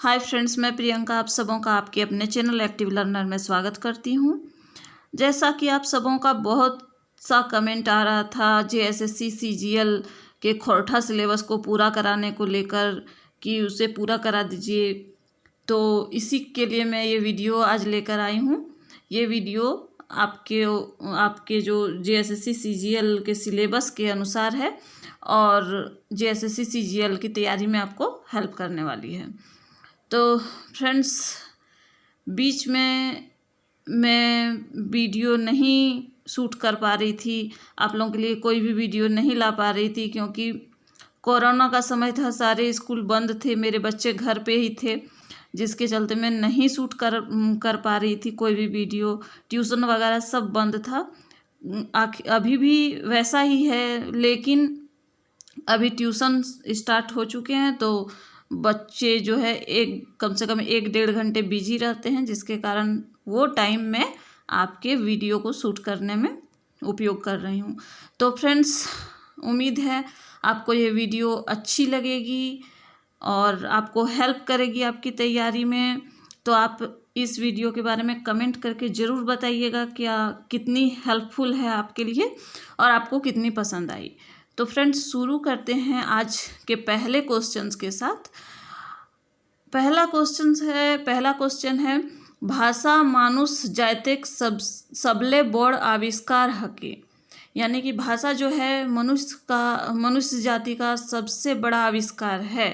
Hi friends, मैं प्रियंका आप सबों का आपके अपने चैनल एक्टिव लर्नर में स्वागत करती हूँ। जैसा कि आप सबों का बहुत सा कमेंट आ रहा था जेएसएससी सीजीएल के खोरठा सिलेबस को पूरा कराने को लेकर कि उसे पूरा करा दीजिए, तो इसी के लिए मैं ये वीडियो आज लेकर आई हूँ। ये वीडियो आपके जो जेएसएससी सीजीएल के सिलेबस के अनुसार है और जेएसएससी सीजीएल की तैयारी में आपको हेल्प करने वाली है। तो फ्रेंड्स, बीच में मैं वीडियो नहीं शूट कर पा रही थी, आप लोगों के लिए कोई भी वीडियो नहीं ला पा रही थी क्योंकि कोरोना का समय था, सारे स्कूल बंद थे, मेरे बच्चे घर पे ही थे, जिसके चलते मैं नहीं शूट कर पा रही थी कोई भी वीडियो। ट्यूशन वगैरह सब बंद था। अभी भी वैसा ही है, लेकिन अभी ट्यूशन स्टार्ट हो चुके हैं तो बच्चे जो है कम से कम 1-1.5 घंटे बिजी रहते हैं, जिसके कारण वो टाइम में आपके वीडियो को शूट करने में उपयोग कर रही हूँ। तो फ्रेंड्स, उम्मीद है आपको ये वीडियो अच्छी लगेगी और आपको हेल्प करेगी आपकी तैयारी में। तो आप इस वीडियो के बारे में कमेंट करके ज़रूर बताइएगा क्या कितनी हेल्पफुल है आपके लिए और आपको कितनी पसंद आई। तो फ्रेंड्स, शुरू करते हैं आज के पहले क्वेश्चंस के साथ। पहला क्वेश्चन है भाषा मानुष जातिक सबले बड़ आविष्कार हके। यानी कि भाषा जो है मनुष्य जाति का सबसे बड़ा आविष्कार है।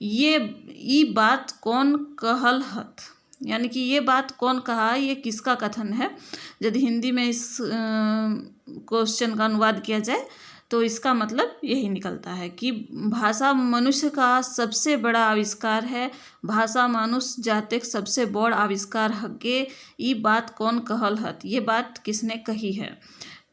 ये बात कौन कहल हत, यानी कि ये बात कौन कहा, ये किसका कथन है। यदि हिंदी में इस क्वेश्चन का अनुवाद किया जाए तो इसका मतलब यही निकलता है कि भाषा मनुष्य का सबसे बड़ा आविष्कार है, भाषा मानुष जातिक सबसे बड़ आविष्कार हके, ये बात कौन कहल हत, ये बात किसने कही है।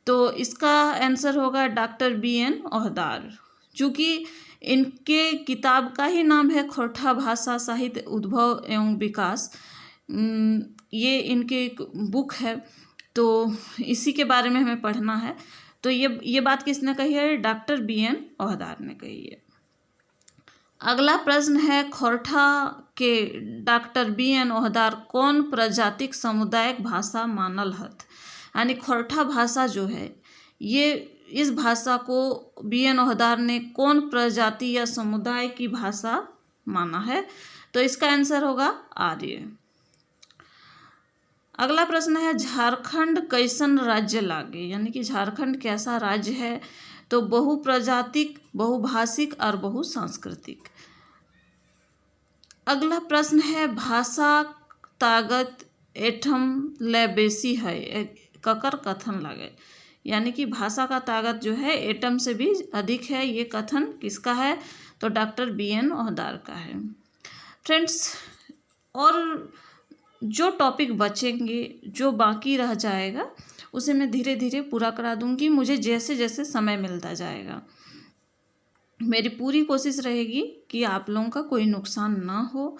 तो इसका आंसर होगा डॉक्टर BN ओहदार। चूँकि इनके किताब का ही नाम है खोरठा भाषा साहित्य उद्भव एवं विकास, ये इनके एक बुक है, तो इसी के बारे में हमें पढ़ना है। तो ये बात किसने कही है, डॉक्टर BN ओहदार ने कही है। अगला प्रश्न है खोरठा के डॉक्टर BN ओहदार कौन प्रजातिक सामुदायिक भाषा मानल हत। यानी खोरठा भाषा जो है, ये इस भाषा को BN ओहदार ने कौन प्रजाति या समुदाय की भाषा माना है। तो इसका आंसर होगा आर्य। अगला प्रश्न है झारखंड कैसन राज्य लागे। यानी कि झारखंड कैसा राज्य है। तो बहुप्रजातिक, बहुभाषिक और बहुसांस्कृतिक। अगला प्रश्न है भाषा ताकत एठम ले बेसी है, ककर कथन लगे। यानी कि भाषा का ताकत जो है एटम से भी अधिक है, ये कथन किसका है। तो डॉक्टर BN ओहदार का है। फ्रेंड्स, और जो टॉपिक बचेंगे, जो बाकी रह जाएगा, उसे मैं धीरे धीरे पूरा करा दूंगी, मुझे जैसे जैसे समय मिलता जाएगा। मेरी पूरी कोशिश रहेगी कि आप लोगों का कोई नुकसान ना हो।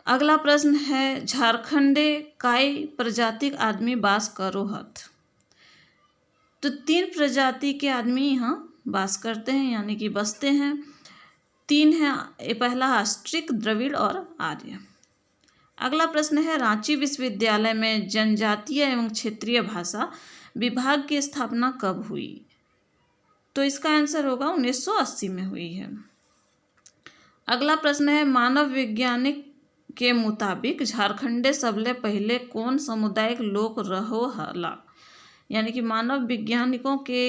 अगला प्रश्न है झारखंडे काई प्रजाति के आदमी बास करो हत। तो 3 प्रजाति के आदमी यहाँ बास करते हैं, यानी कि बसते हैं। 3 हैं, पहला अस्ट्रिक, द्रविड़ और आर्य। अगला प्रश्न है रांची विश्वविद्यालय में जनजातीय एवं क्षेत्रीय भाषा विभाग की स्थापना कब हुई। तो इसका आंसर होगा 1980 में हुई है। अगला प्रश्न है मानव वैज्ञानिक के मुताबिक झारखंडे सबले पहले कौन सामुदायिक लोग रहो हला। यानी कि मानव वैज्ञानिकों के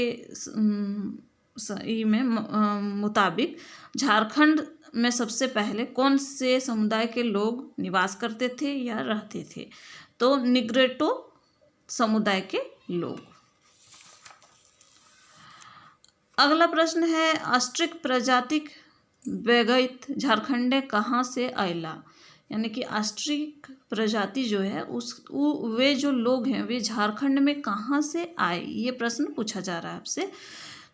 मुताबिक झारखंड में सबसे पहले कौन से समुदाय के लोग निवास करते थे या रहते थे। तो निग्रोटो समुदाय के लोग। अगला प्रश्न है अस्ट्रिक प्रजातिक बेगैत झारखंडे कहाँ से आयला। यानी कि अस्ट्रिक प्रजाति जो है वे जो लोग हैं वे झारखंड में कहाँ से आए, ये प्रश्न पूछा जा रहा है आपसे।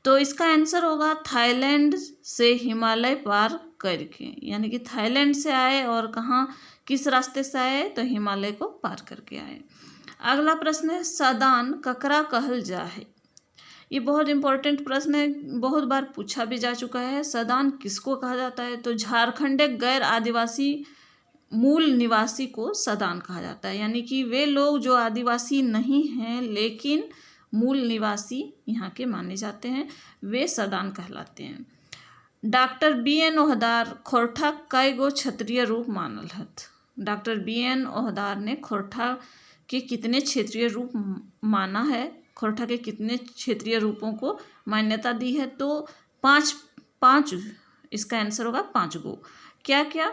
तो इसका आंसर होगा थाईलैंड से हिमालय पार करके। यानी कि थाईलैंड से आए और कहाँ, किस रास्ते से आए, तो हिमालय को पार करके आए। अगला प्रश्न है सदान ककरा कहल जा है। ये बहुत इंपॉर्टेंट प्रश्न है, बहुत बार पूछा भी जा चुका है। सदान किसको कहा जाता है। तो झारखंड एक गैर आदिवासी मूल निवासी को सदान कहा जाता है, यानी कि वे लोग जो आदिवासी नहीं हैं लेकिन मूल निवासी यहाँ के माने जाते हैं, वे सदान कहलाते हैं। डॉक्टर BN ओहदार खोरठा कई गो क्षत्रिय रूप मानल हथ। डॉक्टर BN ओहदार ने खोरठा के कितने क्षेत्रीय रूप माना है, खोरठा के कितने क्षेत्रीय रूपों को मान्यता दी है? तो पाँच इसका आंसर होगा 5 गो। क्या क्या?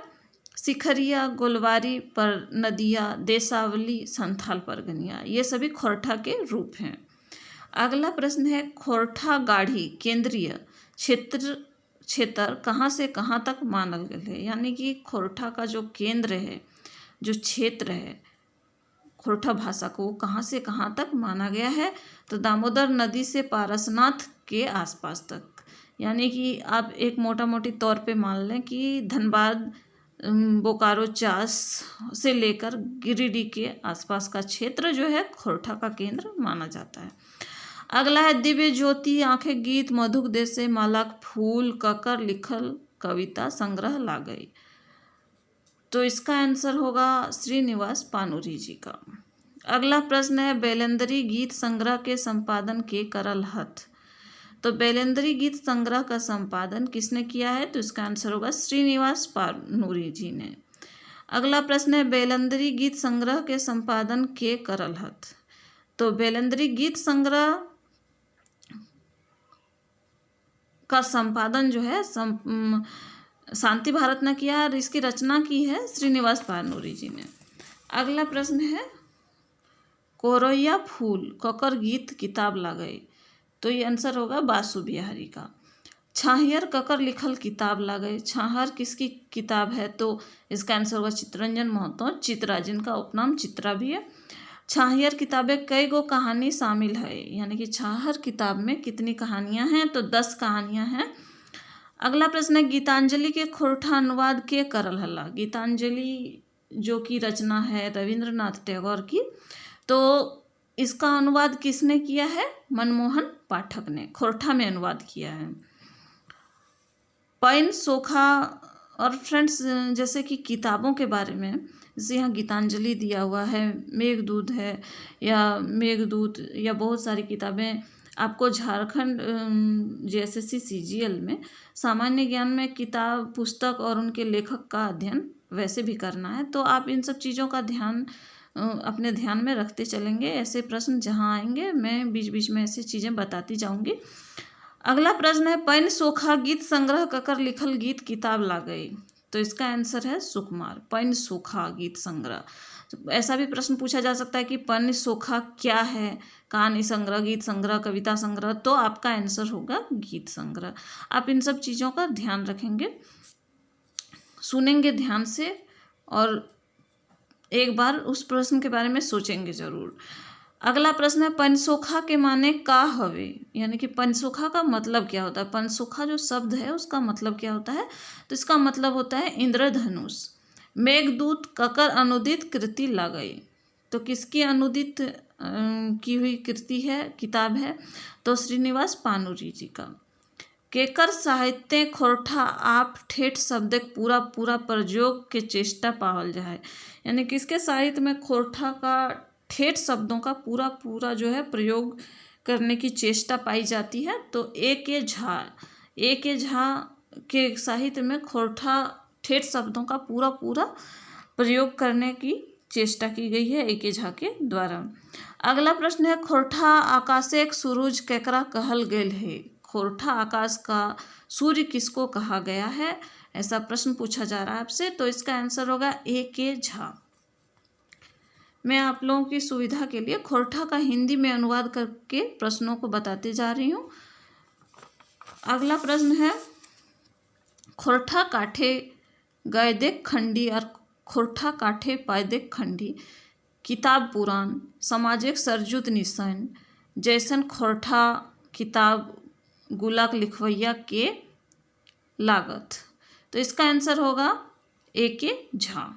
सिखरिया, गोलवारी, पर नदिया, देसावली, संथाल परगनिया, ये सभी खोरठा के रूप हैं। अगला प्रश्न है खोरठा गाढ़ी केंद्रीय क्षेत्र कहाँ से कहाँ तक मानल गया है, यानी कि खोरठा का जो केंद्र है, जो क्षेत्र है खोरठा भाषा को, कहाँ से कहाँ तक माना गया है? तो दामोदर नदी से पारसनाथ के आसपास तक, यानी कि आप एक मोटा मोटी तौर पे मान लें कि धनबाद, बोकारो, चास से लेकर गिरिडीह के आसपास का क्षेत्र जो है खोरठा का केंद्र माना जाता है। अगला है दिव्य ज्योति आंखें गीत मधुक देसे मालक फूल ककर लिखल कविता संग्रह ला गई। तो इसका आंसर होगा श्रीनिवास पानुरी जी का। अगला प्रश्न है बेलेंदरी गीत संग्रह के संपादन के करल हथ। तो बेलेंदरी गीत संग्रह का संपादन किसने किया है? तो इसका आंसर होगा श्रीनिवास पानुरी जी ने। अगला प्रश्न है बेलेंदरी गीत संग्रह के संपादन के करल हथ। तो बेलेंदरी गीत संग्रह का संपादन जो है शांति भारत ने किया है और इसकी रचना की है श्रीनिवास पानुरी जी ने। अगला प्रश्न है कोरैया फूल ककर गीत किताब ला गई। तो ये आंसर होगा बासु बिहारी का। छाहियर ककर लिखल किताब ला गई। छाहर किसकी किताब है? तो इसका आंसर होगा चित्तरंजन महतो चित्रा, जिनका उपनाम चित्रा भी है। छाहियर किताबें कई गो कहानी शामिल है, यानी कि छाहर किताब में कितनी कहानियां हैं? तो 10 कहानियां हैं। अगला प्रश्न है गीतांजलि के खोरठा अनुवाद के करल हला। गीतांजलि जो की रचना है रविंद्रनाथ टैगोर की, तो इसका अनुवाद किसने किया है? मनमोहन पाठक ने खोरठा में अनुवाद किया है। पैन सोखा और फ्रेंड्स, जैसे कि किताबों के बारे में, जैसे यहाँ गीतांजलि दिया हुआ है, मेघदूत है या मेघदूत या बहुत सारी किताबें आपको झारखंड JSSC CGL में सामान्य ज्ञान में किताब पुस्तक और उनके लेखक का अध्ययन वैसे भी करना है, तो आप इन सब चीज़ों का ध्यान अपने ध्यान में रखते चलेंगे। ऐसे प्रश्न जहाँ आएंगे मैं बीच बीच में ऐसी चीज़ें बताती जाऊंगी। अगला प्रश्न है पैन सोखा गीत संग्रह ककर लिखल गीत किताब ला गई। तो इसका आंसर है सुकुमार। पैन सोखा गीत संग्रह। तो ऐसा भी प्रश्न पूछा जा सकता है कि पैन सोखा क्या है? कहानी संग्रह, गीत संग्रह, कविता संग्रह। तो आपका आंसर होगा गीत संग्रह। आप इन सब चीज़ों का ध्यान रखेंगे, सुनेंगे ध्यान से और एक बार उस प्रश्न के बारे में सोचेंगे जरूर। अगला प्रश्न है पंचसोखा के माने का हवे, यानी कि पंचसोखा का मतलब क्या होता है? पंचसोखा जो शब्द है उसका मतलब क्या होता है? तो इसका मतलब होता है इंद्रधनुष। मेघदूत ककर अनुदित कृति ला गई। तो किसकी अनुदित की हुई कृति है, किताब है? तो श्रीनिवास पानुरी जी का। केकर साहित्य खोरठा आप ठेठ शब्द पूरा पूरा प्रयोग के चेष्टा पावल जाए, यानी किसके साहित्य में खोरठा का ठेठ शब्दों का पूरा पूरा जो है प्रयोग करने की चेष्टा पाई जाती है? तो A.K. झा के साहित्य में खोरठा ठेठ शब्दों का पूरा पूरा प्रयोग करने की चेष्टा की गई है A.K. झा के द्वारा। अगला प्रश्न है खोरठा आकाशे एक सूरज केकरा कहल गेल है। खोरठा आकाश का सूर्य किसको कहा गया है? ऐसा प्रश्न पूछा जा रहा है आपसे। तो इसका आंसर होगा A.K. झा। मैं आप लोगों की सुविधा के लिए खोरठा का हिंदी में अनुवाद करके प्रश्नों को बताते जा रही हूँ। अगला प्रश्न है खोरठा काठे गए देख खंडी और खोरठा काठे पाए देख खंडी किताब पुराण सामाजिक सरजुत निशान जैसन खोरठा किताब गुलाक लिखवैया के लागत। तो इसका आंसर होगा A.K. झा।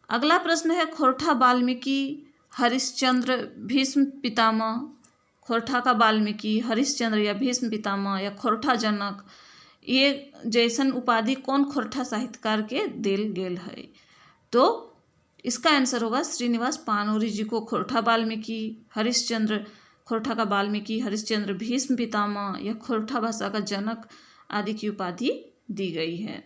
अगला प्रश्न है खोरठा वाल्मीकि हरिश्चंद्र भीष्म पितामह। खोरठा का वाल्मीकि, हरिश्चंद्र या भीष्म पितामह या खोरठा जनक, ये जैसन उपाधि कौन खोरठा साहित्यकार के देल गेल है? तो इसका आंसर होगा श्रीनिवास पानोरी जी को खोरठा वाल्मीकि, हरिश्चंद्र खोरठा का वाल्मीकि, हरिश्चंद्र भीष्म पितामह या खोरठा भाषा का जनक आदि की उपाधि दी गई है।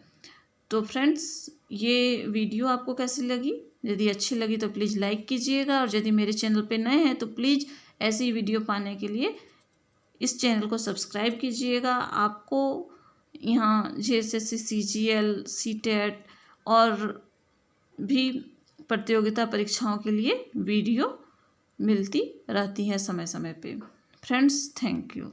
तो फ्रेंड्स, ये वीडियो आपको कैसी लगी? यदि अच्छी लगी तो प्लीज़ लाइक कीजिएगा, और यदि मेरे चैनल पे नए हैं तो प्लीज़ ऐसी वीडियो पाने के लिए इस चैनल को सब्सक्राइब कीजिएगा। आपको यहाँ JSSC, CGL, CTET और भी प्रतियोगिता परीक्षाओं के लिए वीडियो मिलती रहती है समय समय पे। Friends, thank you.